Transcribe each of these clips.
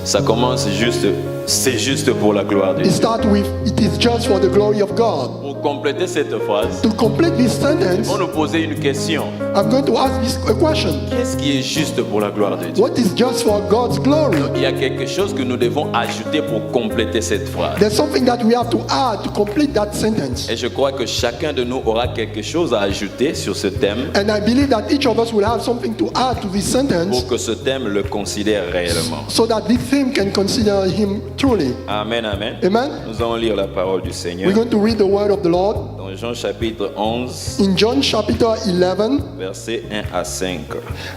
Ça commence juste, c'est juste pour la gloire de It Dieu. starts with, it is just for the glory of God. Pour compléter cette phrase, To complete this sentence, on nous poser une question. I'm going to ask this a question. Qu'est-ce qui est juste pour la gloire de Dieu? What is just for God's glory? Il y a quelque chose que nous devons ajouter pour compléter cette phrase. There's something that we have to add to complete that sentence. Et je crois que chacun de nous aura quelque chose à ajouter sur ce thème And I believe that each of us will have something to add to this sentence pour que ce thème le considère réellement. so that this theme can consider him truly. Amen, amen. Amen. Nous allons lire la parole du Seigneur We're going to read the word of the Lord dans Jean chapitre 11, in John chapter 11, versets 1 à 5.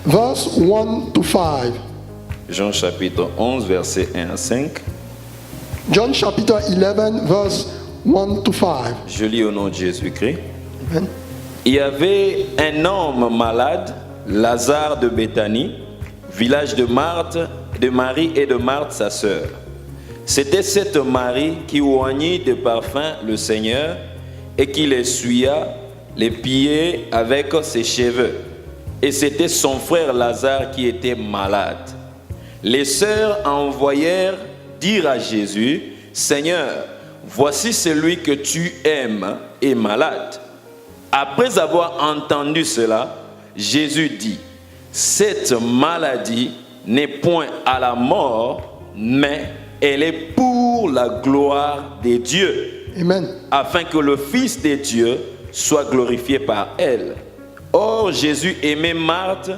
verse 1 to 5. Jean chapitre 11, versets 1 à 5. John chapter 11, verse 1 to 5. Je lis au nom de Jésus-Christ. Amen. Il y avait un homme malade, Lazare de Béthanie, village de Marthe, de Marie et de Marthe sa sœur. C'était cette Marie qui oignit de parfum le Seigneur et qui l'essuya les pieds avec ses cheveux. Et c'était son frère Lazare qui était malade. Les sœurs envoyèrent dire à Jésus, Seigneur, voici celui que tu aimes est malade. Après avoir entendu cela, Jésus dit, cette maladie n'est point à la mort, mais elle est pour la gloire de Dieu, Amen. afin que le Fils de Dieu soit glorifié par elle. Or, Jésus aimait Marthe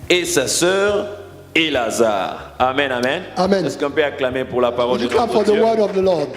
et sa sœur et Lazare. Amen, amen. Amen. Est-ce qu'on peut acclamer pour la parole Would you de clap for notre the Dieu? word of the Lord?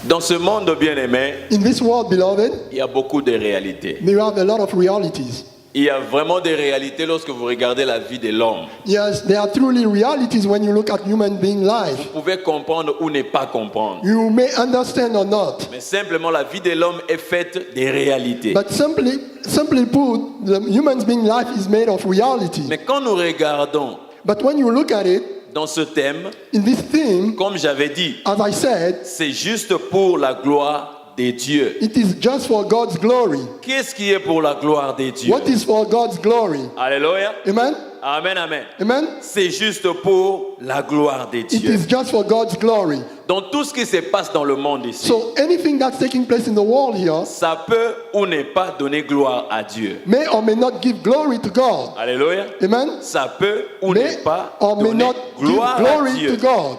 Dans ce monde bien-aimé, In this world, beloved, il y a beaucoup de réalités. we have a lot of realities. Il y a vraiment des réalités lorsque vous regardez la vie de l'homme. Yes, there are truly realities when you look at human being life. Vous pouvez comprendre ou ne pas comprendre. You may understand or not, Mais simplement, la vie de l'homme est faite des réalités. but simply put, the human being life is made of reality. Mais quand nous regardons But when you look at it, dans ce thème, in this theme, comme j'avais dit, as I said, c'est juste pour la gloire de Dieu. it is just for God's glory. Qu'est-ce qui est pour la gloire de Dieu? What is for God's glory? Alléluia. Amen? Amen, amen. Amen? C'est juste pour la gloire de It Dieu. is just for God's glory. Dans tout ce qui se passe dans le monde ici, So anything that's taking place in the world here ça peut ou ne pas donner gloire à Dieu. may or may not give glory to God. Alléluia. Amen? Ça peut ou May ne pas or may donner not give gloire à glory Dieu. to God.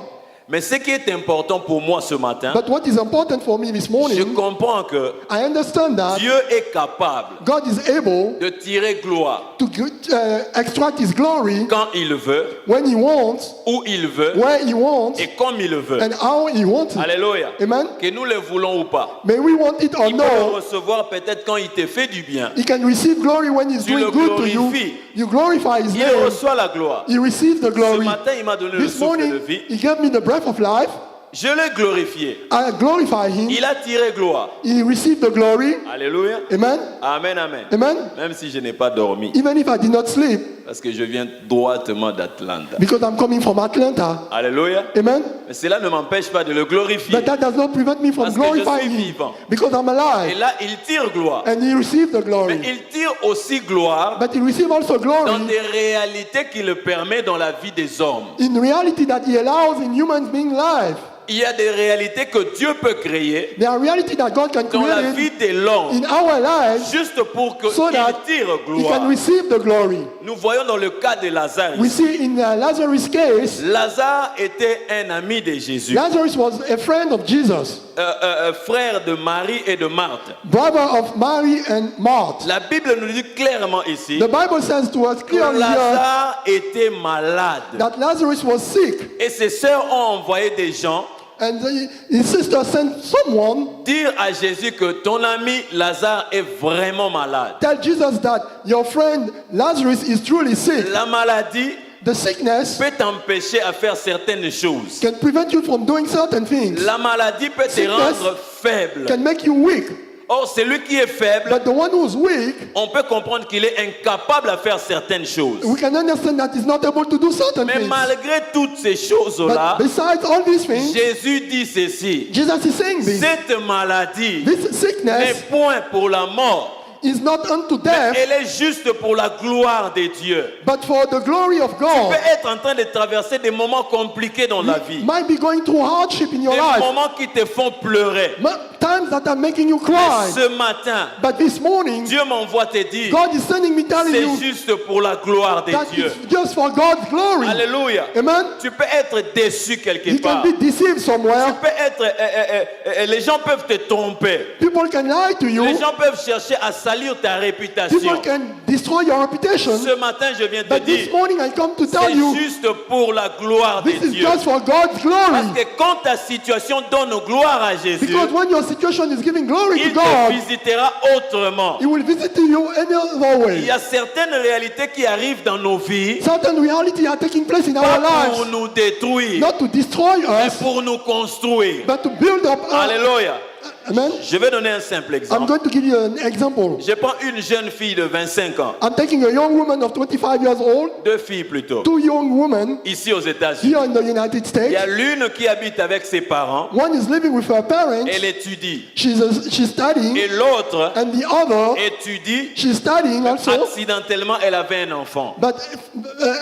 Mais ce qui est important pour moi ce matin, But what is important for me this je morning, comprends que I understand that Dieu est capable God is able de tirer gloire to extract His glory quand il veut, when He wants, où il veut where He wants, et comme il veut. and how He wants it. Alléluia. Amen? Que nous le voulons ou pas. May we want it or Il peut le no, recevoir peut-être quand il te fait du bien. He can receive glory when He's Tu doing le good to you. glorifies. You glorify His Il name. reçoit la gloire. He receives the Ce glory. matin, il m'a donné le This souffle de morning, vie. He gave me the breath of life. Je l'ai glorifié. I glorify Him. Il a tiré gloire. He received the glory. Alléluia. Amen? Amen, amen. Amen? Même si je n'ai pas dormi, Even if I did not sleep, parce que je viens droitement d'Atlanta. because I'm coming from Atlanta. Alléluia. Amen? Mais cela ne m'empêche pas de le glorifier. But that does not prevent me from Parce que je suis glorifying Him. vivant. Because I'm Et alive. là, il tire gloire. And He received the Mais glory. il tire aussi gloire But He received also dans glory des réalités qu'il le permet dans la vie des hommes. in reality that He allows in human being life. Il y a des réalités que Dieu peut créer There are reality that God can dans la create vie de l'homme, in our lives juste pour so qu'il that tire He can gloire. receive the glory. Nous voyons dans le cas de Lazare. We see in Lazarus' case, Lazare était un ami de Jésus, Lazarus was a friend of Jesus, frère de Marie et de Marthe. brother of Mary and Martha. La Bible nous dit clairement ici The Bible says to us que clearly here Lazare était malade. that Lazarus was sick, Et ses sœurs ont envoyé des gens and his sister sent someone dire à Jésus que ton ami Lazare est vraiment malade. tell Jesus that your friend Lazarus is truly sick. La maladie The sickness peut t'empêcher à faire certaines choses. can prevent you from doing certain things, La maladie peut te Sickness rendre faible. can make you weak. Or, celui qui est faible, But the one who's weak, on peut comprendre qu'il est incapable à faire certaines choses. we can understand that he's not able to do certain Mais things. malgré toutes ces choses-là, But besides all these things, Jésus dit ceci. Jesus is saying this. Cette maladie This n'est sickness point pour la mort, is not unto death, Elle est juste pour la gloire de Dieu. but for the glory of Tu God. peux être en train de traverser des moments compliqués dans la vie. Might be going through hardship in your Des life, moments qui te font pleurer. times that are making you Mais cry. ce matin, But this morning, Dieu m'envoie te dire, God is sending me telling c'est you juste pour la gloire de that Dieu. it's just for God's glory. Alléluia. Amen. Tu peux être déçu quelque You can part. be deceived somewhere. Tu peux être, les gens peuvent te tromper. People can lie to Les you. gens peuvent chercher à salir ta réputation. People can destroy your reputation. Ce matin, je viens te But this dire, morning I come to tell c'est you, juste pour la gloire de this is Dieu. just for God's Parce glory. que quand ta situation donne gloire à Jésus, Because when your situation is giving glory to il te God, visitera autrement. He will visit you any other Il way. y a certaines réalités qui arrivent dans nos vies, Certain realities are taking place in our pas pour lives, nous détruire, not to destroy mais us, pour nous construire. but to build up us. Alléluia. Amen. Je vais donner un simple I'm exemple. going to give you an example. Je prends une jeune fille de 25 ans, I'm taking a young woman of 25 years old, deux filles plutôt, two young women ici aux États-Unis. here in the United Il States. y a l'une qui habite avec ses parents, One is living with her parents, elle étudie, she's studying, et l'autre and the other, étudie. she's studying also, Accidentellement, elle avait un enfant. but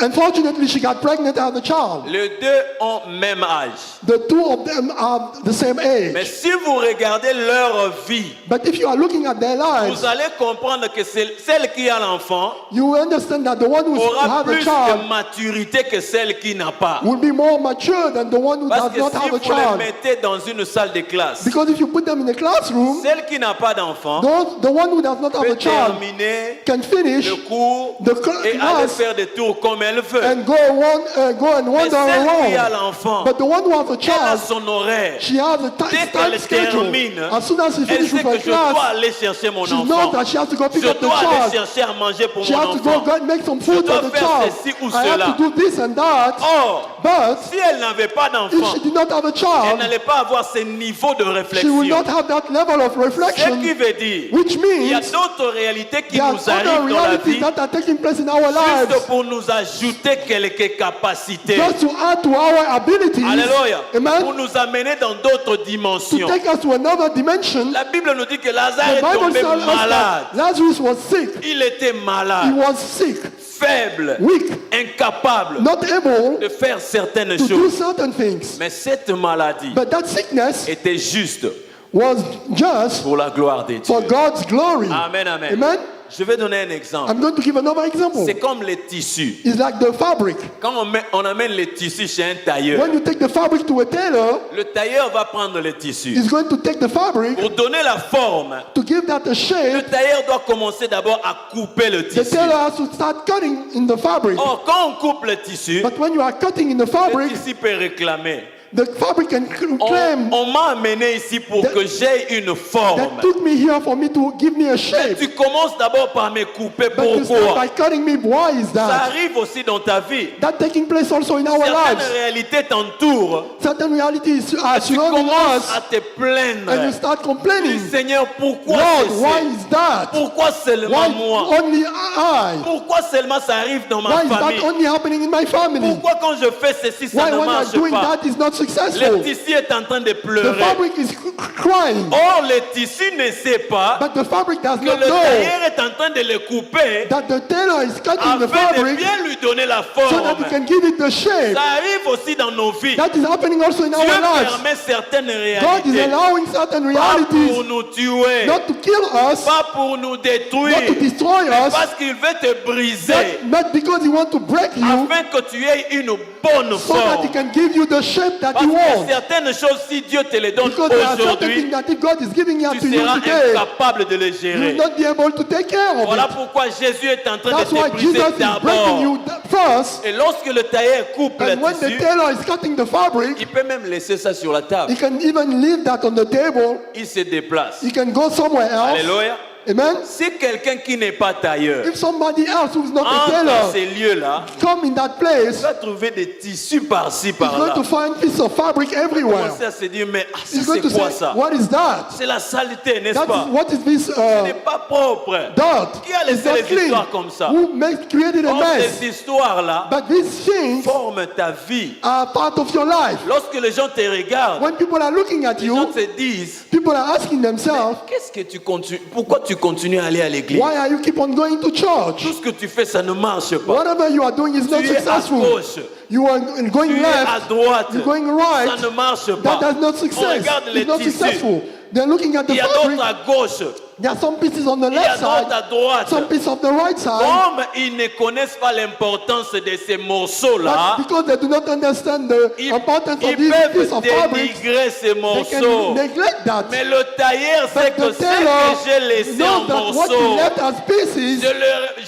unfortunately she got pregnant as a child. Les deux ont même âge. The two of them are the same Mais age. si vous regardez leur vie, But if you are looking at their lives, vous allez comprendre que celle qui a l'enfant you will understand that the one who aura has a plus de child maturité que celle qui n'a pas. will be more mature than the one who Parce does que not si have a vous les child. mettez dans une salle de classe, Because if you put them in a classroom, celle qui n'a pas d'enfant the one who does not have peut a child terminer can finish le cours the et aller class faire des tours comme elle veut. and go and Mais wander celle qui a around. l'enfant, But the one who has a elle a child, son horaire. she has a Dès tight qu'elle schedule. termine, As soon as she elle finishes sait with her que je dois class, aller chercher mon she knows enfant. that she has to go pick Je up the dois aller child. chercher à manger pour She mon has to go enfant. and make some food dois for the faire child. ceci ou I cela. have to do this and that. Or, But si elle n'avait pas if d'enfant, she did not have a elle child, n'allait pas avoir ce niveau de she will réflexion. not have that level of Ce qui reflection, veut dire, which il y a means d'autres réalités qui there are nous other arrivent dans la realities vie that are taking place in our juste lives pour nous ajouter quelques capacités. just to add to our abilities. Alléluia. Pour Amen. nous amener dans d'autres To dimensions. take us to another dimension. La Bible nous dit que Lazare The est Bible tombé tells us malade. that Lazarus was sick. Il était He malade, was sick, faible, weak, incapable not able de faire certaines to do choses. certain things. Mais cette maladie But that sickness était juste was just pour la gloire de Dieu. for God's glory. Amen, amen. Amen. Je vais donner un exemple. I'm going to give another example. C'est comme les tissus. It's like the fabric. Quand on amène les tissus chez un tailleur, When you take the fabric to a tailor, le tailleur va prendre les tissus. he's going to take the fabric Pour donner la forme, to give that a le shape. tailleur doit commencer d'abord à couper le The tissu. tailor has to start cutting in the fabric. Or, quand on coupe le tissu, But when you are cutting in the le fabric, tissu peut réclamer. the fabric can claim On m'a amené ici pour que j'aie une forme. that took me here for me to give me a shape. Tu commences d'abord par me couper. But you start Pourquoi? by cutting me. Why is Ça that? arrive aussi dans ta vie. That taking place also in our Certaines lives. réalités t'entourent. Certain realities are Tu surrounding commences us à te and you plaindre. start complaining. Dis, Seigneur, pourquoi Lord, why c'est is that? Pourquoi seulement Why moi? only I? Pourquoi seulement ça arrive dans ma Why is that famille? only happening in my family? Pourquoi quand je fais ceci, ça Why ne when I'm marche doing pas? that is not Le successful? tissu est en train de The pleurer. fabric is crying, Or, le tissu ne sait pas but the fabric does que not le know tailleur est en train de le couper that the tailor is cutting the afin de fabric bien lui donner la so that he forme. can give it the shape. Ça arrive aussi dans nos vies. That is happening also in our Dieu lives. permet certaines God is réalités. allowing certain Pas pour realities nous tuer, not to kill us, pas pour nous not détruire, to destroy mais us, parce qu'il veut te briser, not because he wants to break you, afin que tu aies une bonne so that he forme. can give you the shape that Parce you que want. certaines choses, si Dieu te les donne Because there are certain aujourd'hui, things that if God is giving it tu to you seras today, incapable de les you will gérer. not be able to take care of Voilà it. pourquoi Jésus est en train de That's why te Jesus briser is breaking you d'abord. first, Et lorsque le tailleur coupe le and when the tissu, tailor is cutting the fabric, il peut même laisser ça sur la table. he can even leave that on the table. Il se déplace. He can go somewhere else. Alléluia. Amen. Si quelqu'un qui n'est pas tailleur If somebody else who is not a entre dans tailor ces lieux-là, come in that place, il va trouver des tissus par-ci, he's going par-là. to find piece of fabric everywhere. Commencer à se dire, mais He's going to c'est quoi say, ça? what is that? C'est la saleté, n'est-ce That pas? is, what is this Ce n'est pas propre. dirt? Qui a It's laissé not les clean. histoires comme ça? Who created a Or, mess? ces histoires-là But these things forment ta vie. are part of your life. Lorsque les gens te regardent, When people are looking at les gens you, te disent, people are asking themselves, qu'est-ce que tu continues? Pourquoi tu continues à aller à l'église? Why are you keep on going to church? Tout ce que tu fais, ça ne marche pas. Whatever you are doing is not Tu es à successful. gauche, You are going tu es à left, droite, you're going right. ça ne marche That pas. does not On success. regarde les It's not tissus. successful. They're looking at the Il y a fabric. d'autres à gauche, There are some pieces on the il y a left d'autres side, à droite. some pieces on the right side. Comme ils ne connaissent pas l'importance de ces morceaux-là, But because they do not understand the ils, importance of ils these pieces peuvent of fabric, dénigrer ces they morceaux. can neglect that. Mais le tailleur sait But que the ce tailor que j'ai laissé en knows that what you morceaux, left as pieces,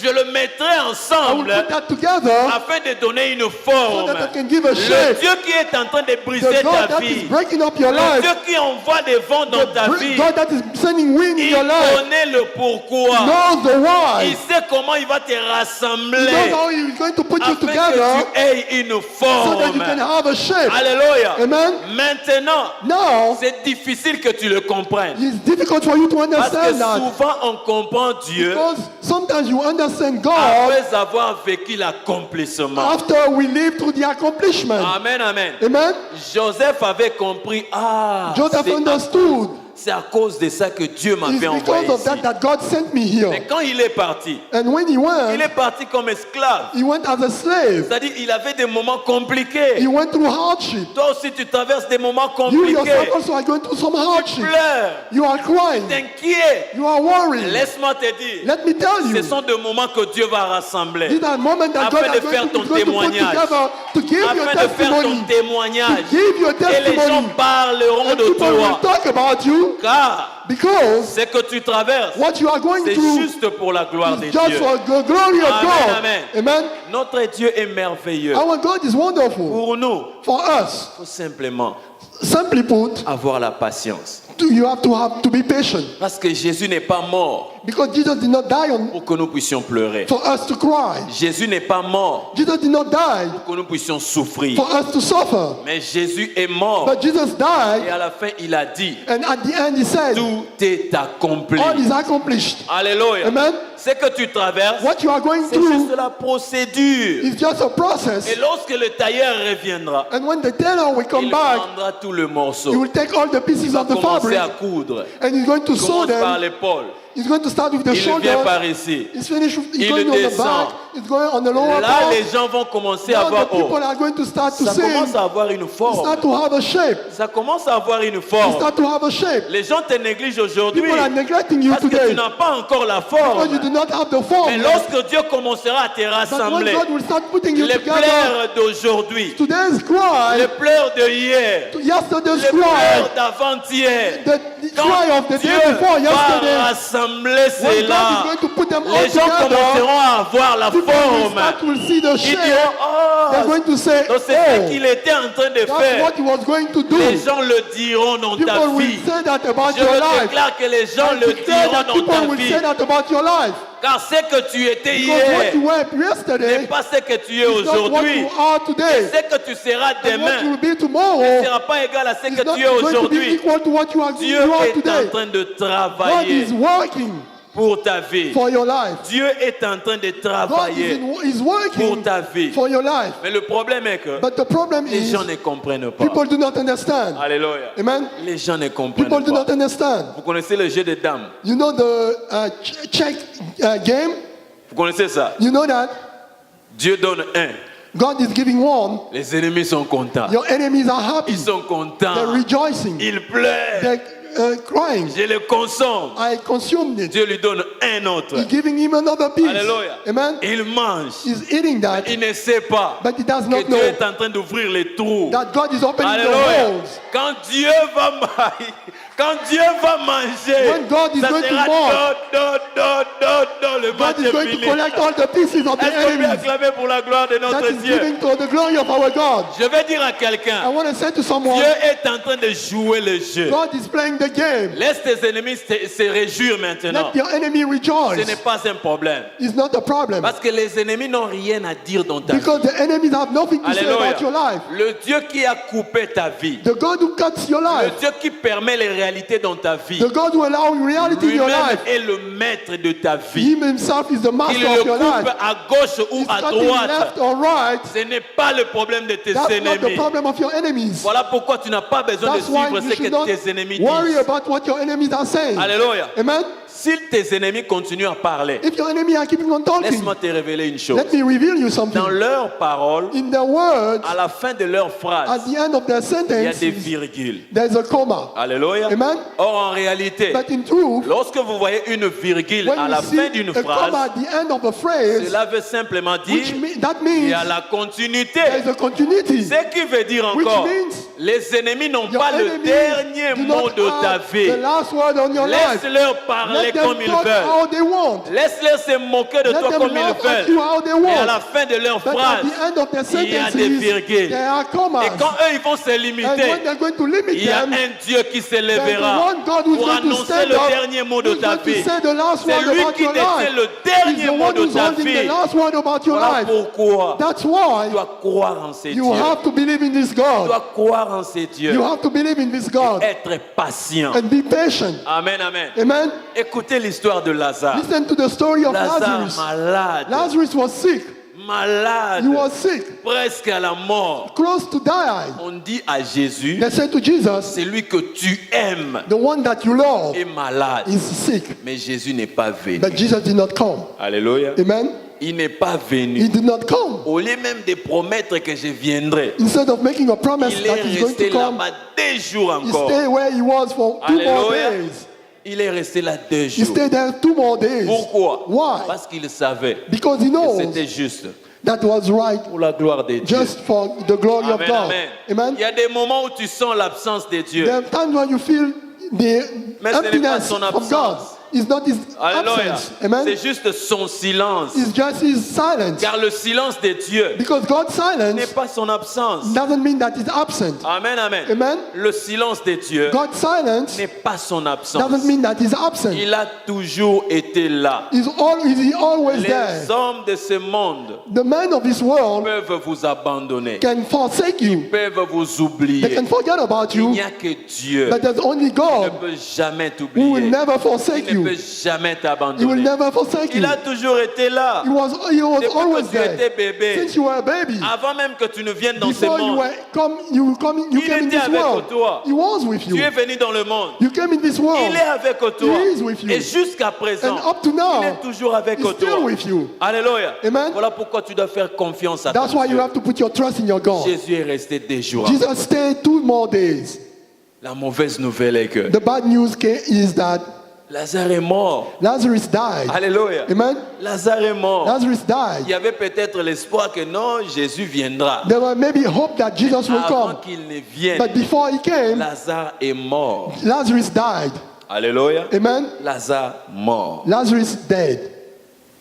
je le mettrai I will ensemble put that together afin de donner une so forme. that I can give a Le shape. Dieu qui est en train de briser The God ta that is vie, breaking up your le life, Dieu qui envoie des vents dans ta vie, God that is sending wind in il your life, connaît le pourquoi. knows the Il why. sait comment il va te He knows rassembler how he is going to put you afin together que tu aies une so that you can forme. have a shape. Alléluia. Amen. Maintenant, Now, c'est difficile que tu le comprennes. it's difficult for you to Parce que understand that souvent on comprend Dieu because sometimes you understand God après avoir vécu l'accomplissement. after we live through the accomplishment. Amen, amen. Amen. Joseph avait compris, Joseph understood. c'est à cause de ça que Dieu It's m'avait envoyé because of ici. that God sent me here. Mais quand il est parti, And when he il went est parti comme esclave. as a slave. C'est-à-dire il avait des moments compliqués. He went through hardship. Toi aussi tu traverses des moments You compliqués. yourself also are going through some Tu hardship. pleures, You are crying. t'inquiètes. You are worried. Laisse-moi te dire, Let me tell ce you, sont des moments que Dieu va rassembler. these are moments that Afin God de is faire going ton to put témoignage. together to give your Afin de faire ton testimony. témoignage. Give your Et les gens testimony. parleront And de people will toi. talk about you Car because ce que tu traverses, what you are going c'est through juste pour la gloire de is just Dieu. for the glory of Amen, God. amen. Amen. Notre Dieu est merveilleux. Our God is wonderful. Pour nous, For us, il faut simplement simply put, avoir la patience. you have to be patient Parce que Jésus n'est pas mort because Jesus did not die pour que nous puissions pleurer. for us to cry. Jésus n'est pas mort Jesus did not die pour que nous puissions souffrir. for us to suffer. Mais Jésus est mort. But Jesus Et died, à la fin, il a dit, and at the end he said, tout est accompli. all is accomplished. Alléluia. Amen. Ce que tu traverses, What you are going c'est juste through la procédure. is just a process. Et lorsque le tailleur reviendra, And when the tailor will come il back, prendra tout le he morceau. will take all the Il pieces va of the commencer fabric à coudre. and he's going to Il sew commence par them. l'épaule. He's going to start with the Il vient shoulder. par ici. He's finished. He's Il going on the descend. back. He's going on the lower Là, part. les gens vont commencer à Now the voir, people oh, are going to start to ça commence sing. à avoir une forme. Start to have a shape. Ça commence à avoir une forme. Start to have a shape. Les gens te négligent aujourd'hui People are neglecting you parce que tu today n'as pas encore la because you forme. do not have the form. Mais yet. lorsque Dieu commencera à te But when rassembler, God will start putting you les together, pleurs d'aujourd'hui, today's les cry, pleurs de hier, yesterday's les cry, pleurs d'avant-hier, the quand cry of the Dieu day before va yesterday, rassembler when God is cela, going to put them all les gens together, commenceront à avoir la people will forme. start to see the Ils shape. diront, They're oh, going to say, donc c'est ce oh, qu'il était en train de that's faire. what he was going to do. Les gens le diront dans ta People will vie. say that about Je your le life. déclare que les gens I le declare diront that dans people ta will vie. say that about your life. Car ce que tu étais Because what hier you were n'est yesterday pas ce que tu es is not what aujourd'hui. you are Et today. ce que tu seras And what you demain will be ne tomorrow sera pas égal à ce is que not tu es going to be aujourd'hui. equal to what you are Dieu you are est en today. train de God travailler is working pour ta vie. for your life. Dieu est en train de God travailler is pour working ta vie. for your life. Mais le problème est que But the problem les is gens ne comprennent pas. people do not understand. Alléluia. Amen. Les gens ne People comprennent do pas. not understand. Vous connaissez le jeu des dames? You know the check game? Vous connaissez ça? You know that? Dieu donne un. God is giving one. Les ennemis sont contents. Your enemies are happy. Ils sont They're contents. rejoicing. Ils pleurent. They're crying. Je le consomme. I consumed it. Dieu lui donne un autre. He's giving him another piece. Alléluia. Amen. Il mange. He's eating that, Il ne sait pas but he does que not Dieu know est en train d'ouvrir les trous. that God is opening the Alléluia. holes. Quand Dieu va manger, quand Dieu va manger, When God is ça going to sera mourn, le God match is est going to fini. collect all the pieces of the Est-ce qu'on peut enemies. acclamer pour la gloire de That notre is Dieu? giving to the glory of our God. Je vais dire à I quelqu'un, want to say to someone, Dieu est en train de jouer le jeu. God is playing the game. Laisse tes ennemis se réjouir maintenant. Let your enemy Ce rejoice. n'est pas un problème. It's not a problem. Parce que les ennemis n'ont rien à dire dans ta vie. Because the enemies have nothing to say Alléluia. about your life. Le Dieu qui a coupé ta vie, The God who cuts your le life, Dieu qui permet les réalités réalité dans ta vie. The God who allows reality in your Lui-même life. est le maître de ta vie. Him himself is the Qu'il master le of your coupe life. à gauche ou He's à cutting droite. left or right. Ce n'est pas le problème de tes That's not the ennemis. problem of your enemies. Voilà pourquoi tu n'as pas besoin de That's why suivre you ce should que not tes ennemis worry disent. about what your enemies are saying. Alléluia. Amen. Si tes ennemis continuent à parler, If your enemy are keeping on talking, laisse-moi te révéler une chose. let me reveal you Dans something. leurs paroles, In their words, à la fin de leur at phrase, the end of their il y a sentence, des virgules. there's a comma. Alléluia. Amen. Or, en réalité, But in truth, lorsque vous voyez une virgule à when la you see fin d'une a comma phrase, at the end of a phrase, cela veut simplement dire that il means y a la continuité. there's a continuity. Ce qui veut dire Which encore, means les ennemis n'ont Your pas le enemies dernier do mot not de ta have vie. the last word on your life. Laisse-leur parler Let them comme ils talk veulent. how they want. Laisse-les se moquer de Let toi them comme laugh ils at you veulent. how they Et à la want. fin de leur But at phrase, the end of their il y a des sentences, virgules. there are commas. Et quand eux, ils vont se And limiter, when they're going to limit il y a them, un Dieu qui se there's lèvera one God who's pour going to annoncer stand le up, dernier mot de who's ta going to vie. say the last C'est word lui about qui your détient life. le He's dernier the mot one de who's ta holding the vie. last word about your Voilà life. pourquoi That's tu why dois croire en ces you dieux. have to believe in this Tu God. dois croire en ces dieux. You have to believe in this God Être patient. and be patient. Amen, amen. Amen. Écoutez l'histoire de Lazare. Listen to the story of Lazare Lazarus. malade. Lazarus was sick. Malade. He was sick, Presque à la mort. close to die. On dit à Jésus, They said to Jesus, celui que tu aimes the one that you love est malade. is sick. Mais Jésus n'est pas venu. But Jesus did not come. Alléluia. Amen. Il n'est pas He venu. did not come. Au lieu même de promettre que je viendrai, Instead of making a promise il that est he's going resté to come, là-bas 2 jours he encore. stayed where he was for 2 more Alléluia. days. Il est resté là 2 He jours. stayed there 2 more days. Pourquoi? Why? Parce qu'il savait Because he que knows c'était juste that was right pour la gloire de Dieu. just for the glory of Amen, God. amen. Amen. Il y a des moments où tu sens l'absence de Dieu. There are times when you feel the Mais ce n'est pas emptiness son of God. absence. It's not his Alléluia. absence. Amen. C'est juste son silence. It's just his silence. Car le silence de Dieu Because God's n'est silence pas son absence. doesn't mean that he's absent. Amen, amen. Amen. Le silence de Dieu God's silence n'est pas son absence. doesn't mean that he's absent. Il a toujours été là. Is he always Les there? hommes de ce monde The men of this world peuvent vous abandonner, can forsake you. peuvent vous They oublier. can forget about Il you. n'y a que Dieu But there's only qui ne God peut jamais who will t'oublier. never Il forsake ne you. peut jamais He will t'abandonner. never forsake Il you. a toujours été là. He was Depuis always que tu étais there. bébé, Since you were a baby. avant même que tu ne viennes dans ce Before you monde, you Il came in était this avec world. toi. He was with tu es you. venu dans le monde. You came in this world. Il est avec toi. He is with you. Et jusqu'à présent, And up to now, il est toujours avec he's still toi. with you. Alléluia. Amen. Voilà pourquoi tu dois faire confiance à That's ton why you Dieu. have to put your trust in your God. Jésus est resté 2 jours. Jesus stayed 2 more days. La mauvaise nouvelle est que The bad news is that Lazare est mort. Lazarus died. Alléluia. Amen. Lazare est mort. Lazarus Il died. y avait peut-être l'espoir que non, Jésus viendra. There was maybe hope that Jesus will Avant come. qu'il ne vienne, But before he came, Lazare est mort. Lazarus died. Alléluia. Amen. Lazare mort. Lazarus dead.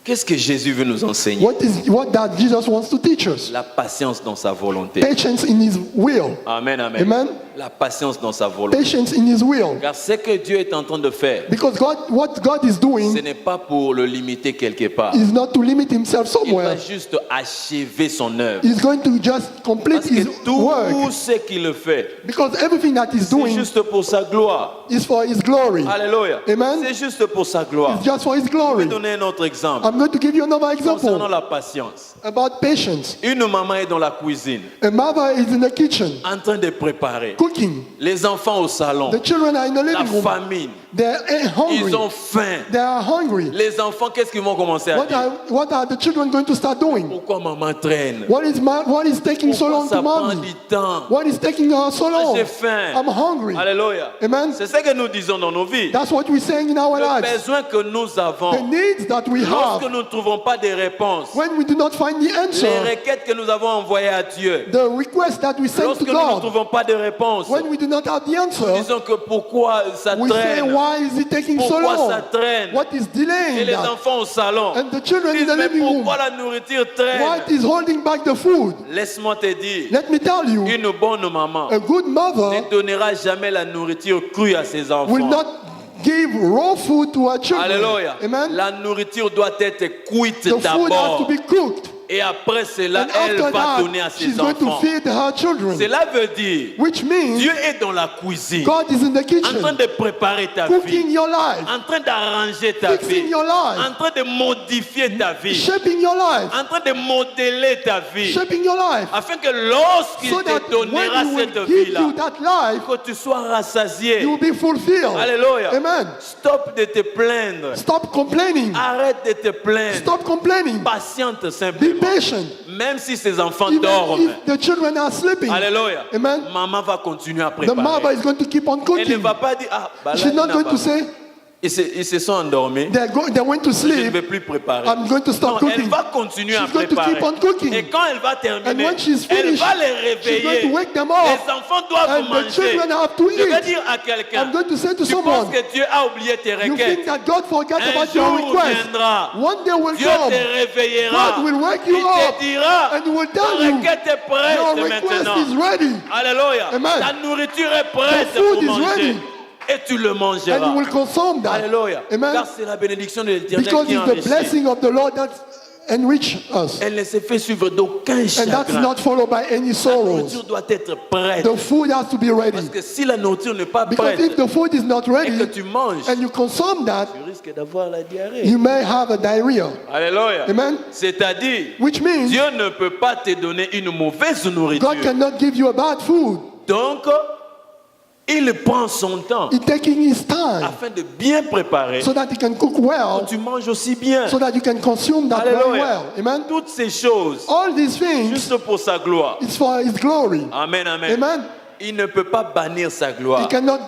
Qu'est-ce que Jésus veut nous enseigner? What that Jesus wants to teach us? La patience dans sa volonté. Patience in his will. Amen, amen. Amen. La patience dans sa volonté. Patience in his will. Car ce que Dieu est en train de faire, Because what God is ce doing n'est pas pour le limiter quelque part. is not to limit himself Il va somewhere. juste achever son œuvre. He's going to just complete Parce que his tout work. ce qu'il fait, Because everything that he's c'est doing juste pour sa gloire. is for his glory. Alléluia. Amen. C'est juste pour sa gloire. It's just for his Je vais glory. donner un autre exemple. I'm going to give you another Concernant example la patience. about patience. Une maman est dans la cuisine, A mother is in the kitchen en train de préparer. cooking. Les enfants au salon. The children are in the La living room. famine. They're hungry. Ils ont faim. They are hungry. Les enfants, qu'est-ce qu'ils vont commencer à dire? What are the children going to start doing? Pourquoi maman traîne? What is taking so Pourquoi long ça to prend mommy? du temps? What is taking her so Moi, long? j'ai faim. I'm hungry. Alléluia. Amen. C'est ce que nous disons dans nos vies. That's what we're saying in our Le lives. besoin que nous The avons, needs that we lorsque have, nous ne trouvons pas de réponses, when we do not find the les answer, requêtes que nous avons envoyées à Dieu, the request that we send lorsque to nous ne God, trouvons pas de réponse, when we do not have the nous answer, disons que pourquoi ça we say, traîne, why is it taking so pourquoi ça long? traîne, What is et delaying les that? enfants au salon And the children in disent, the mais living room, pourquoi la nourriture traîne? what is holding back the food? Laisse-moi te dire, Let me tell you, une bonne maman a good ne mother donnera jamais la nourriture crue à ses enfants. will not give raw food to her children. Alléluia. Amen. La nourriture doit être cuite The food has to d'abord be cooked. Et après cela, And elle after va that, donner à ses she's going to enfants. feed her children. Cela veut dire, Which means Dieu est dans la cuisine, God is in the en train kitchen, de préparer ta cooking vie, your life, en train d'arranger ta fixing vie, your life, en train de modifier ta vie, shaping your life, en train de modeler ta vie, shaping your life, afin que lorsqu'il so that te donnera when he cette will give vie-là, you that life, que tu sois rassasié. you will be fulfilled. Alléluia. Amen. Stop de te plaindre. Stop complaining. Arrête de te plaindre. Stop complaining. Patiente Be simplement. patient. Même si ses enfants Even dorment. if the children are sleeping, Alléluia. Amen. Maman va continuer à the préparer. mother is going to keep on Elle ne cooking. va pas dire, ah, bah là, She's not going to say, ils se sont endormis. they're going to Je ne sleep. vais plus préparer. I'm going to stop Non, elle cooking. va continuer à She's going to préparer. keep on cooking. Et quand elle va And terminer, when she's elle finished, va les she's going réveiller. to wake them up. Les enfants doivent And the manger. children have to Je vais eat. dire à quelqu'un, I'm going to say to tu penses someone, que Dieu a oublié tes you requêtes. think that God forgot Un about your jour request. viendra. One day will Dieu come. te réveillera. God will wake Il you up. te dira, And he will ta tell you, requête est prête your request maintenant. is ready. Alléluia. Amen. Ta nourriture est prête The food pour is manger. ready. Et tu le And you mangeras. will consume that. Alléluia. Amen. Car c'est la bénédiction de l'Éternel Because qui it's the enrichit. blessing of the Lord that enrich us. Elle ne se fait suivre d'aucun And that's chagrin. not followed by any La sorrows. nourriture doit être prête. The food has to be ready. Parce que si la nourriture n'est pas Because prête if the food is not et que ready tu manges, and you consume that, tu risques d'avoir la diarrhée. you may have a diarrhea. Alléluia. Amen. C'est-à-dire, Which means Dieu ne peut pas te donner une mauvaise nourriture. God cannot give you a bad food. Donc, il prend son temps He's taking his time afin de bien préparer. so that he can cook well, Tu manges aussi bien. so that you can consume that very Alléluia. well. Amen. Toutes ces choses, All these things juste pour sa gloire. is for his glory. Amen, amen. Amen. Il ne peut pas bannir sa He gloire. cannot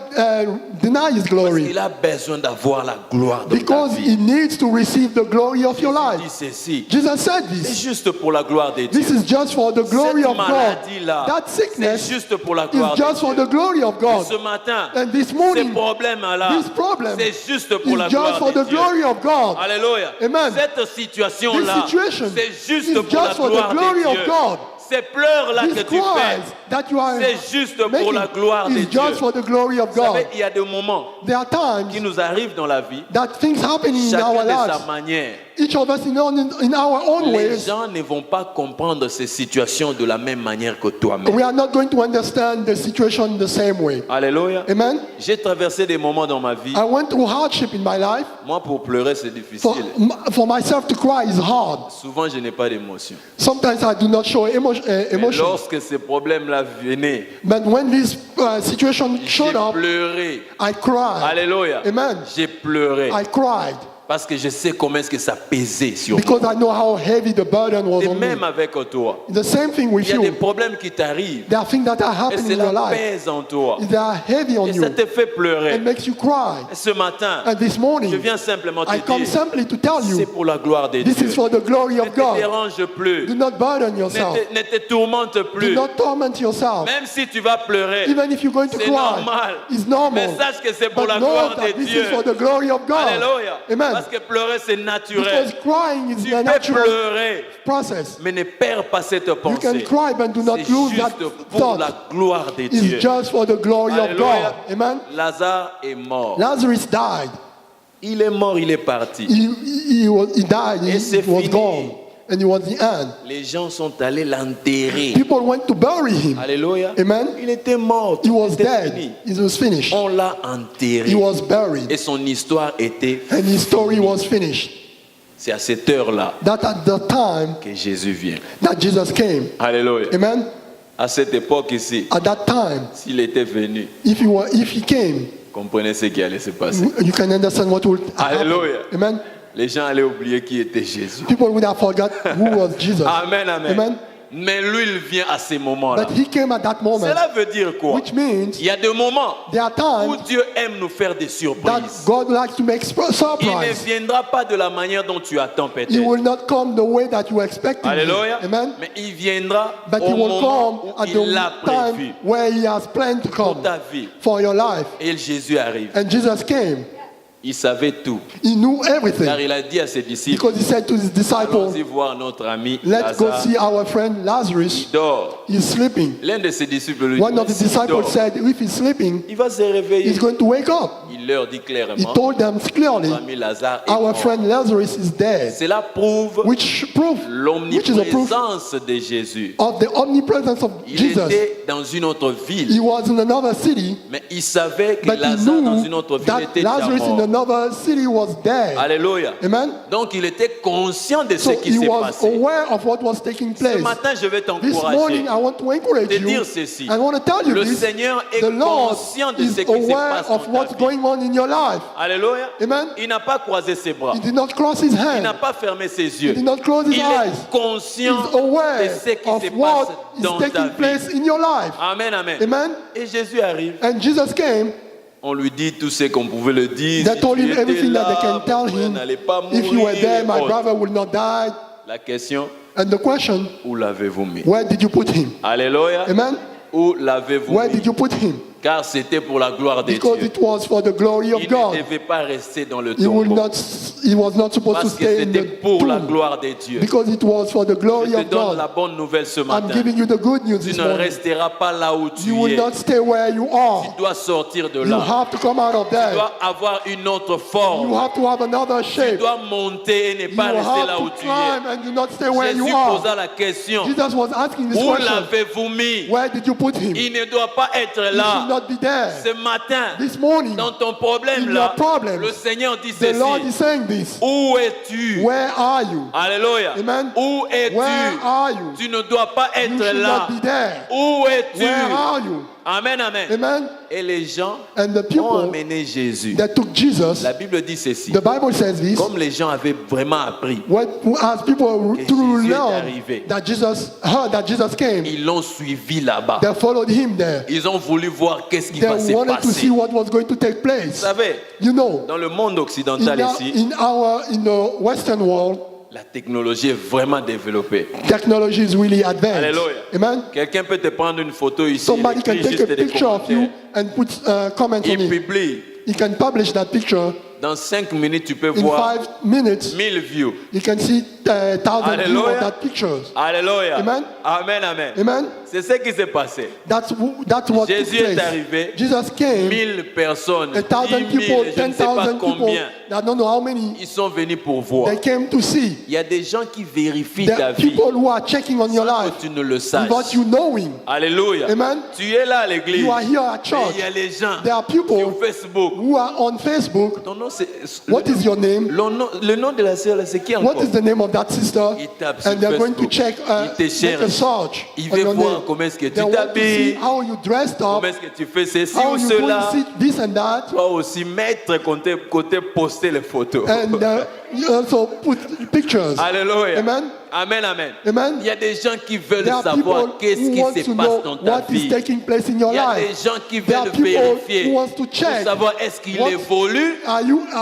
deny his glory Il a besoin d'avoir la gloire de ta because vie. he needs to receive the glory of your Il dit life. ceci. Jesus said C'est this. juste pour la gloire de Dieu. This is just for the glory Cette of God. maladie-là, That c'est sickness juste pour la is gloire just de for Dieu. the glory of God. Ce matin, And this ces morning, problèmes-là, this problem c'est juste pour la is just gloire for de the Dieu. glory of God. Alléluia. Amen. Cette This situation-là, situation c'est juste is pour la just for the gloire glory de of Dieu. God. Ces pleurs-là que These tu fais, cries that you are c'est juste pour making la gloire de is Dieu. just for the glory of Vous savez, God. il y a des moments There are qui times nous arrivent dans la vie, that things happen in our chacun de sa lives, manière. each of us in our own Les ways. gens ne vont pas comprendre ces situations de la même manière que toi-même. We are not going to understand the situation the same way. Alléluia. Amen. J'ai traversé des moments dans ma vie. I went through hardship in my life. Moi, pour pleurer, c'est For, difficile. for myself to cry is hard. Souvent, je n'ai pas d'émotion. Sometimes I do not show Mais emotion. lorsque ces problèmes-là venaient, But when this situation j'ai showed up, pleuré. I cried. Alléluia. Amen. J'ai pleuré. I cried Parce que je sais comment est-ce que ça pesait sur moi. because I know how heavy the burden was Et on me. même avec toi, The same thing with il y a des you. problèmes qui t'arrivent. There are things that are Et happening in your cela life. pèse en toi. They are heavy on Et you. ça te fait pleurer. It makes you cry. Et ce matin, And this je morning, viens simplement te I come dire, simply to tell c'est you, pour la gloire de this Dieu. is for the glory Ne of te God. dérange plus. Do not burden yourself. Ne te tourmente Do plus. not torment yourself. Même si tu vas pleurer, Even if you're going to c'est cry, normal. it's Mais normal. sache que c'est pour But la know gloire that de this Dieu. is for the glory of God. Alléluia. Amen. Parce que pleurer, c'est naturel. Because crying is Tu a peux natural pleurer, process. mais ne perds pas cette You can pensée. cry, but do not C'est lose that juste pour la thought. gloire de Dieu. It's just for the glory of Alléluia. God. Amen. Lazare est mort. Lazarus died. Il est mort, il est parti. He died. Et c'est He was fini. gone. And it was the end. Les gens sont allés l'enterrer. People went to bury him. Alléluia. Amen. Il était mort. He was C'était dead. fini. It was finished. On l'a enterré. He was buried. Et son histoire était. And his story was finished. C'est à cette heure-là That at the time que Jésus vient. that Jesus came. Alléluia. Amen. À cette époque ici, At that time, s'il était venu, if he came, comprenez ce qui allait se passer. you can understand what would happen. Alléluia. Amen. Les gens allaient oublier qui était Jésus. People would have forgot who was Jesus. Amen, amen. Amen. Mais lui, il vient à ces moments-là. But he came at that moment, Cela veut dire quoi? which means Il y a des moments there are où times Dieu aime nous faire des that surprises. God likes to make Il ne surprise. viendra pas de la manière dont tu attends He peut-être. will not come the way that you expect him. Alléluia. Amen. Mais il viendra But au he will moment come où at il l'a the time prévu where he has planned to pour come ta vie. for your life. Et Jésus arrive. And Jesus came. Il savait tout. He knew everything. Car il a dit à ses disciples, Because he said to his disciples, allons-y voir notre ami let's go Lazare. see our friend Lazarus. Il dort. He's sleeping. L'un de ses disciples lui One dit, of the s'il disciples dort, said, if he's sleeping, il va se réveiller. he's going to wake up. Il leur dit He clairement, told them clearly, notre ami Lazare est our mort. friend Lazarus is dead. Cela prouve Which is a proof l'omniprésence de Jésus. of the omnipresence of Il Jesus. était dans une autre ville, He was in another city, mais il savait que but he Lazare dans une knew autre ville that était déjà Lazarus in mort. another city was dead. Alléluia. Amen. Donc il était conscient de ce So qui he s'est was passé. aware of what was taking Ce place. matin, je vais This t'encourager. morning, I want to encourage de you. dire ceci. I want to tell you Le this. Seigneur est The Lord conscient de is ce qui se aware passe of dans ta what's vie. going on in your life. Alléluia. Amen. Il n'a pas croisé ses bras. He did not cross his Il n'a hand. pas fermé ses He yeux. did not close his Il eyes. est conscient He's aware de ce qui of se passe what is dans ta taking vie. place in your life. Amen, amen. Amen. Et Jésus arrive. And Jesus came. On lui dit tout ce qu'on pouvait le dire. They Si told tu him étais everything that they là, can tell mon frère him. n'allait pas If you were mourir there, et my autres. brother would not die. La question, And the question, où l'avez-vous mis? where did you put him? Alléluia. Amen. Où l'avez-vous Where mis? did you put him? Car c'était pour la gloire de Because Dieu. it was for the glory of Il ne God. devait pas rester dans le He tombeau. was not supposed to Parce que stay in c'était the pour la tomb. gloire de Dieu. Because it was for the glory Je te of donne la God. bonne nouvelle ce I'm matin. giving you the good news Tu this ne morning. resteras pas là où tu You will es. not stay where you are. Tu dois sortir de You là. have to come out of Tu there. dois avoir une autre You forme. have to have another Tu shape. dois monter et ne You pas rester have là où to tu climb es. and do not stay where you Jésus are. posa la question. Jesus was asking this Où question. l'avez-vous mis? Where did you put him? He Il ne doit pas être should là. not be there. Ce matin, This morning, dans ton problème in là, your problems, le Seigneur dit the Lord is ceci. saying this. Où es-tu? Where are you? Alléluia. Amen. Où Where es-tu? are you? Tu ne dois pas You être should là. not be there. Où es-tu? Where are you? Amen, amen. Amen. Et les gens And the ont people amené Jésus. that took Jesus, La Bible dit ceci. the Bible says this, Comme les gens avaient vraiment appris, as people que to Jésus est learn arrivé. that Jesus heard that Jesus came, ils l'ont suivi là-bas. they followed him there. Ils ont voulu voir qu'est-ce qui They va se wanted to see passer. what was going to take Vous place. savez, You know, dans le monde occidental ici, in the Western world, la technologie est vraiment développée. technology is really advanced. Alléluia. Amen. Quelqu'un peut te prendre une photo ici, Somebody can écrire take juste a des picture of you commentaires. and put comments on Il it. publie. You can publish that picture. Dans 5 minutes, tu peux In voir 5 minutes, 1000 views. you can see 1,000 views Alléluia. of that pictures. Alléluia. Amen. Amen, amen. Amen. C'est ce qui s'est passé. That's what took Jésus est place. arrivé. Jesus came. 1000 personnes, 10 1,000 000, people, je ne sais pas 10,000 people. combien, I don't know how many. ils sont venus pour voir. They came to see. Il y a des gens qui vérifient There ta are vie people who are checking on your sans life que tu ne le saches. without you knowing. Alléluia. Amen. Tu es là à l'église. You are here at Et church. il y a les gens There are people sur Facebook. who are on Facebook. Ton nom, c'est, What is your name? le nom de la sœur, là, c'est qui encore? What is the name of that sister? Il tape sur And they're going to Facebook. check, Il te make a cherche. search Il on veut your voir name. comment est-ce que tu They want to see t'habilles, how you dressed up, comment est-ce que tu fais ceci how ou you doing cela. this and that, Toi aussi mettre côté poster les photos. and you also put pictures. Alléluia. Amen. Amen, amen. Amen. Il y a des gens qui veulent There are savoir people qu'est-ce who qui want se to passe know dans ta what is vie. taking place in your Il y a des life. gens qui There are veulent people vérifier who want to pour check. savoir est-ce qu'il What- évolue Are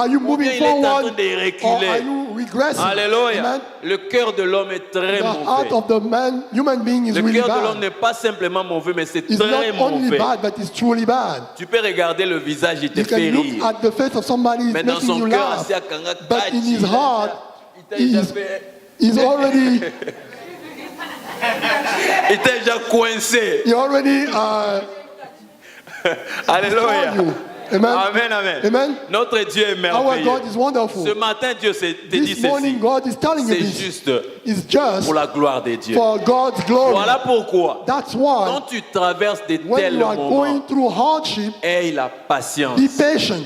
you moving bien il est en forward train de or reculer. are you regressing? Alléluia. Amen. Le cœur de l'homme est très The heart mauvais. of the man, human being is Le really cœur de l'homme bad. n'est pas simplement mauvais, mais c'est It's très not only mauvais. bad, but it's truly bad. Tu peux regarder le visage, il te You can fait look rire. at the face of somebody who's Mais dans making son you cœur, laugh, c'est à Kanga but in Kachi, his heart, il t'a déjà he's already il t'a déjà coincé. he already Alléluia. told you. Amen. Amen, amen. Amen. Notre Dieu est Our merveilleux. God is wonderful. Ce matin, Dieu te dit This morning, ceci. God is telling you C'est this. juste It's just pour la gloire de Dieu. for God's glory. Voilà pourquoi, That's why quand tu traverses de when tels you are moments, going through hardship, aie la patience. be patient.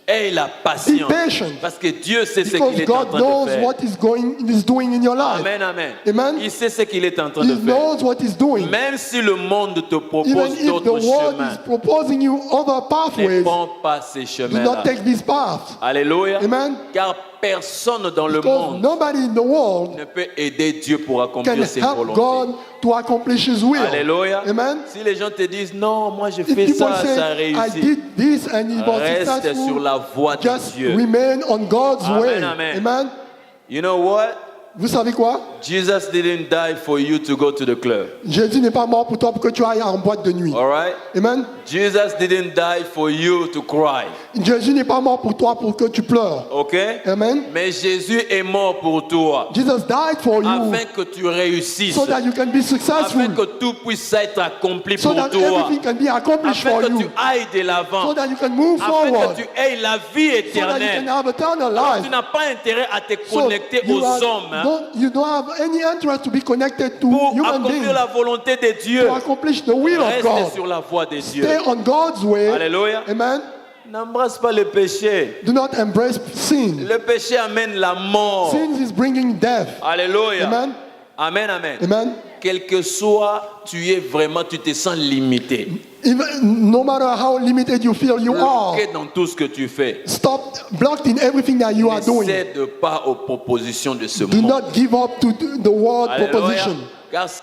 Aie la patience. Be patient. Parce que Dieu sait ce Because qu'il est en God train de knows faire. what is doing in your life. Amen, amen. Amen. Il sait ce qu'il est en train He de faire. knows what he's doing. Même si le monde te Even propose if the d'autres world chemins, is proposing you other ne pathways, prends pas ces do chemins-là. not take this path. Alléluia. Amen. Car personne dans le Because monde nobody in the world ne peut aider Dieu pour can accomplir ses help volontés. God to accomplish His will. Alléluia. Amen. Si les gens te disent non, moi je If fais people ça, say, ça I réussit. did this and it was Reste sur successful, la voie de just Dieu. remain on God's Amen, way. amen. Amen. You know what? Vous savez quoi? Jesus didn't die for you to go to the club. Jésus n'est pas mort pour toi pour que tu ailles en boîte de nuit. All right? Amen. Jesus didn't die for you to cry. Jésus n'est pas mort pour toi pour que tu pleures. Okay? Amen. Mais Jésus est mort pour toi. Jesus died for you Afin que tu réussisses. so that you can be successful. Afin que tout puisse être accompli So pour that toi. everything can be accomplished Afin for que you. tu ailles de So l'avant. that you can move Afin forward. que tu aies la vie So that you can éternelle. have eternal Tu life. n'as pas intérêt à te So connecter aux hommes hein, you don't have any interest to be connected to pour human accomplir beings. la volonté de Dieu. To accomplish the will of Reste God. sur la voie de Dieu. Stay on God's way. Alléluia. Amen. N'embrasse pas le péché. Do not embrace sin. Le péché amène la mort. Sin is bringing death. Alléluia. Amen. Amen, amen. Amen. Quel que soit, tu te sens limité. Even, no matter how limited you feel you are, Bloqué dans tout ce que tu fais. stop blocked in everything that you are Ne doing. cède pas aux propositions de ce Do monde. not give up to the world Alléluia. proposition Car ça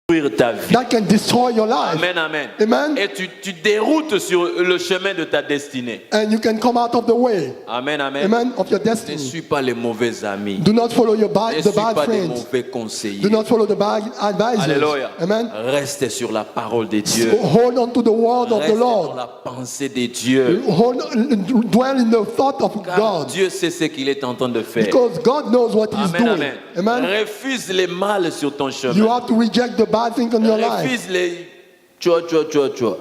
va détruire ta vie. that can destroy your life. Amen, amen. Amen. Et tu déroutes sur le chemin de ta destinée. And you can come out of the way. Amen, amen. Amen. Of your Ne destiny. suis pas les mauvais amis. Do not follow Ne the suis bad pas des friends. mauvais conseillers. Do not follow the bad advisors. Alléluia. Amen. Reste sur la parole de Dieu. Hold on to the word of Reste the dans Lord. la pensée de Dieu. Dwell in the thought of Car God. Dieu sait ce qu'il est en train de faire. Because God knows what He's Amen, doing. amen. Amen. Refuse les mal sur ton You chemin. have to reject the bad thing in your life. Refuse les tchoua.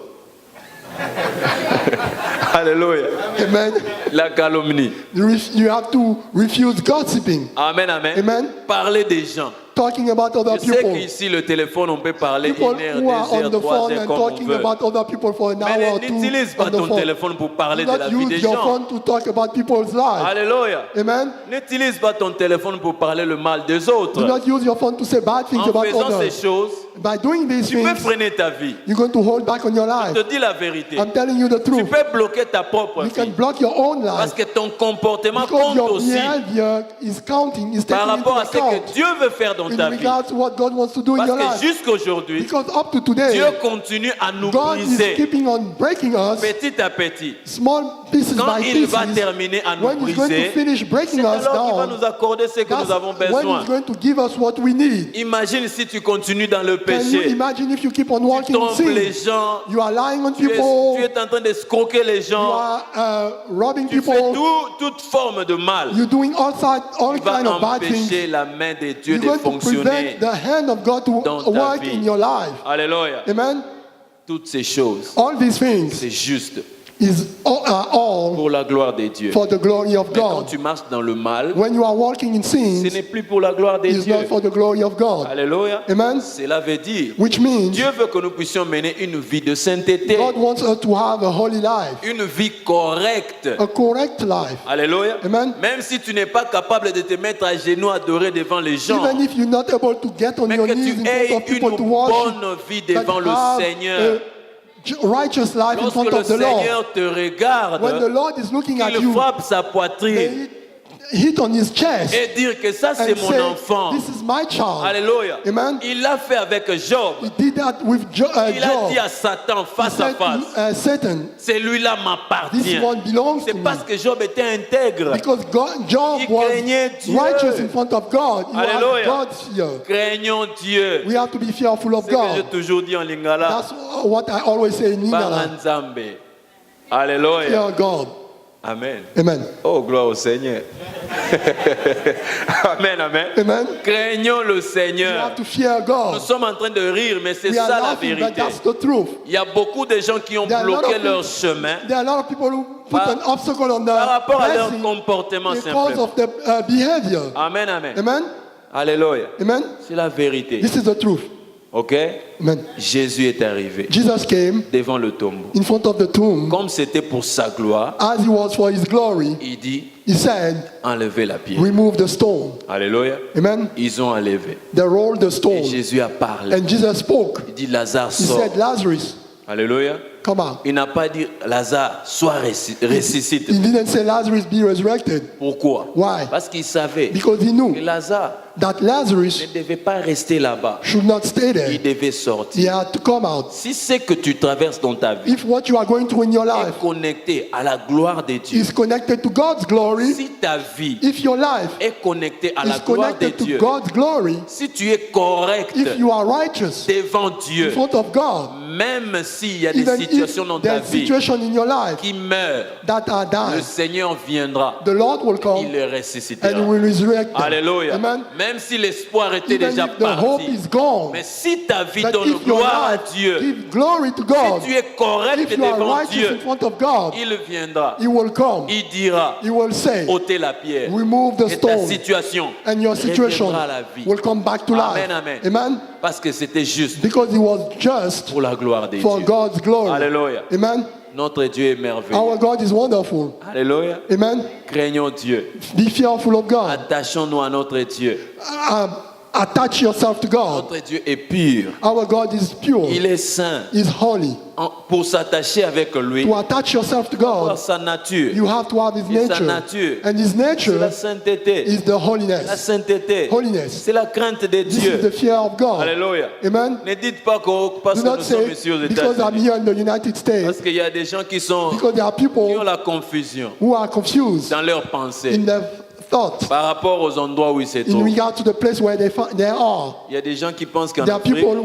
Alléluia. Amen. La calomnie. You have to refuse gossiping. Amen, amen. Amen. Parler des gens. Talking about other Je sais people. qu'ici, le téléphone, on peut parler People 1 heure, who 2 are on heures, the 3 phone heures, and comme on talking veut. about other people for an hour Mais or two n'utilise pas on the ton phone. téléphone pour parler Do de la not vie des use your gens. phone to talk about people's lives. Alléluia. Amen. N'utilise pas ton téléphone pour parler le mal des autres. Do not use your phone to say bad things En about faisant ces others. choses, By doing these tu peux things, freiner ta vie. you're going to hold back on your life. Je te dis la vérité. I'm telling you the Tu truth. peux bloquer ta propre You can vie. block your own Parce life que ton comportement because compte your aussi behavior is counting, is par taking into rapport à ce account que Dieu veut faire dans in ta vie. regards to what God wants to do in Parce your que life. jusqu'aujourd'hui, Because up to today, Dieu continue à nous God is briser keeping on breaking us petit à petit. small pieces Quand by il pieces. va terminer à nous When He's going to briser, finish breaking c'est us alors qu'il va down, nous accorder ce que that's nous avons when besoin. He's going to give us what we need. Imagine si tu continues dans le Can you péché. imagine if you keep on Tu walking in trompes sin? les gens. You are lying on Tu people. es en train d'escroquer les You gens. are robbing Tu fais people. toute forme de mal. You're doing all Tu vas kind of bad things. empêcher la main de Dieu You're de going to fonctionner prevent the hand of God to dans ta work vie. in your life. Alléluia. Amen. Toutes ces choses, All these things c'est juste are all pour la gloire de Dieu. for the glory of Mais quand God. tu marches dans le mal, When you are walking in ce sins, n'est plus pour la gloire de it's Dieu. not for the glory of God. Alléluia. Amen. Cela veut dire, Which means Dieu veut que nous puissions mener une vie de sainteté, God wants us to have a holy life, une vie correcte. a correct life. Alléluia. Amen. Même si tu n'es pas capable de te mettre à genoux adorer devant les gens, Even if you're not able to get on mais your que knees tu in aies front of une people to worship, bonne vie but devant le have Seigneur. a righteous life in Lorsque front le of the Lord. Seigneur te regarde, When the Lord is looking at il you, frappe sa poitrine they hit on his chest et dire que ça c'est and mon say, enfant. "This is my child." Alléluia. Amen. Il l'a fait avec Job. He did that with Il a dit Job. à Satan He face à said face, to Satan, celui-là "This m'appartient. one belongs to C'est me." parce que Job était intègre. Because Job Il was craignait Dieu. righteous in front of God. He Alléluia. had God's fear. Craignons Dieu. We have to be fearful of C'est ce que j'ai God. toujours dit en lingala. That's what I always say in Lingala. Banganzambe. Alléluia. Fear God. Amen. Amen. Oh, gloire au Seigneur. Amen, amen. Amen. Craignons le We Seigneur. have to fear Nous God. sommes en train de rire, mais c'est We are ça la laughing, but vérité. that's the truth. Il y a beaucoup de gens qui ont There are a lot bloqué of leur people- chemin There are a lot of people who put Par- an obstacle on par rapport à the leur blessing comportement because simplement. of the behavior. Amen, amen. Amen. Alléluia. Amen. C'est la vérité. This is the truth. Ok? Amen. Jésus est arrivé Jesus came devant le tombeau. in front of the tomb Comme c'était pour sa gloire, as he was for his glory. il dit He said, enlevez la pierre. remove the stone. Alléluia. Amen. Ils ont enlevé. They rolled the Et stone. Jésus a parlé. And Jesus spoke. Il dit Lazare He sort. said, Lazarus, Alléluia. come out. Il n'a pas dit Lazare, sois ressuscite. He didn't say Lazarus be resurrected. Pourquoi? Why? Parce qu'il savait Because he que knew Lazare that Lazarus ne devait pas rester là-bas. should not stay there. Il devait He sortir. had to come out. Si c'est que tu traverses dans ta vie If what you are going through in your life est connecté à la gloire de Dieu, is connected to God's glory, si ta vie if your life est connectée à la is gloire de connected to Dieu, God's glory, si tu es correct if you are righteous devant in Dieu, front of God, même s'il y a des even situations dans if ta there's vie situation in your life qui meurent, that are le dying, Seigneur viendra, the Lord will il come les and ressuscitera. He will resurrect them. Alléluia. Amen. Même si l'espoir était Even déjà if the hope parti, is gone, mais si ta vie but donne if your gloire à life Dieu, give glory to God, si tu es correct if you are devant righteous Dieu, in front of God, il viendra, He will come. il dira, He will say, ôtez la pierre, remove the et ta stone, situation and your situation reviendra à la vie. will come back to life. Amen, amen. Amen. Parce que c'était juste Because it was just pour la gloire de for Dieu. God's glory. Alléluia. Amen. Notre Dieu est merveilleux. Our God is wonderful. Alléluia. Amen. Craignons Dieu. Be fearful of God. Attachons-nous à notre Dieu. Attach yourself to God. Notre Dieu est pur. Our God is pure. Il est saint. Is holy. Pour s'attacher avec lui, To attach yourself to voir God, sa nature. you have to have His Et sa nature. nature, And His c'est nature la sainteté. is the La holiness. sainteté, Holiness. c'est la crainte de This is Dieu. the fear of God. Alléluia. Amen. Ne dites pas parce Do que not nous sommes say, ici aux because I'm États-Unis. here in the United States, Parce qu'il y a des gens qui because there are ont people la confusion who are confused dans leurs pensées in their thoughts par rapport aux endroits où ils se in trouvent. regard to the place where they are. Il y a des gens qui pensent qu'en There are Afrique, people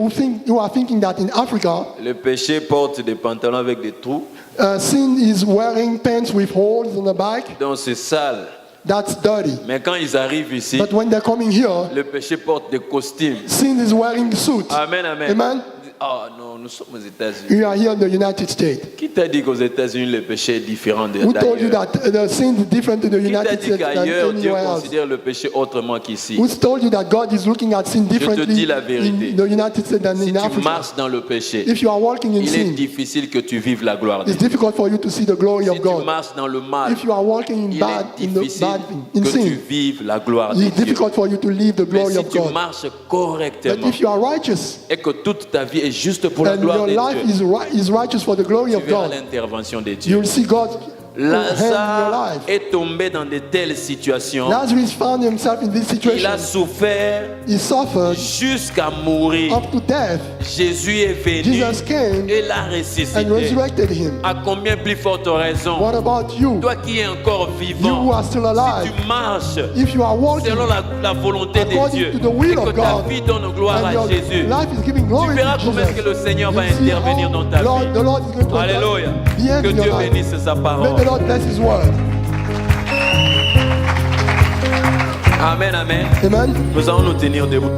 who are thinking that in Africa, le péché porte des pantalons avec des trous, sin is wearing pants with holes in the back. donc c'est sale. That's dirty. Mais quand ils arrivent ici, But when they're coming here, le péché porte des costumes. sin is wearing suit. Amen, amen. Amen. Ah non, nous sommes aux États-Unis. We are here in the United States. Qui t'a dit qu'aux États-Unis le péché est différent Who told you d'ailleurs? that the sin is different in the Qui t'a United dit States than qu'ailleurs Dieu anywhere else? considère le péché autrement qu'ici? Who told you that God is looking at sin differently dis la vérité. in the United States than Si in tu Africa? marches dans le péché, If you are walking in il est sin, difficile que tu vives la gloire de it's Dieu. difficult for you to see the glory Si of tu God. marches dans le mal, If you are walking in il bad, est in the difficile bad thing, in que tu sin, vives la gloire de it's Dieu. difficult for you to live the Mais glory si of tu God. marches But correctement if you are righteous et que toute ta vie est juste pour la and gloire your de life Dieu, is righteous for the glory tu of verras God, l'intervention de Dieu. you'll see God's hand in your Lazare life. est tombé dans de telles situations. Lazarus found himself in this Il situation. a souffert He suffered jusqu'à mourir. up to death. Jésus est venu Jesus came et l'a and ressuscité. resurrected him. À combien plus forte raison, What about you? toi qui es encore You who vivant, are still si alive, tu marches if you are walking selon la volonté de according Dieu to the will et que of ta God, vie donne gloire and à your Jésus, life is giving tu glory verras to comment est-ce que le Jesus, Seigneur va you'll see intervenir how dans ta vie. the Lord is going to Alléluia. bien Que in your Dieu life. bénisse sa May parole. the Lord bless His word. Amen, amen. Amen. Nous allons nous tenir debout.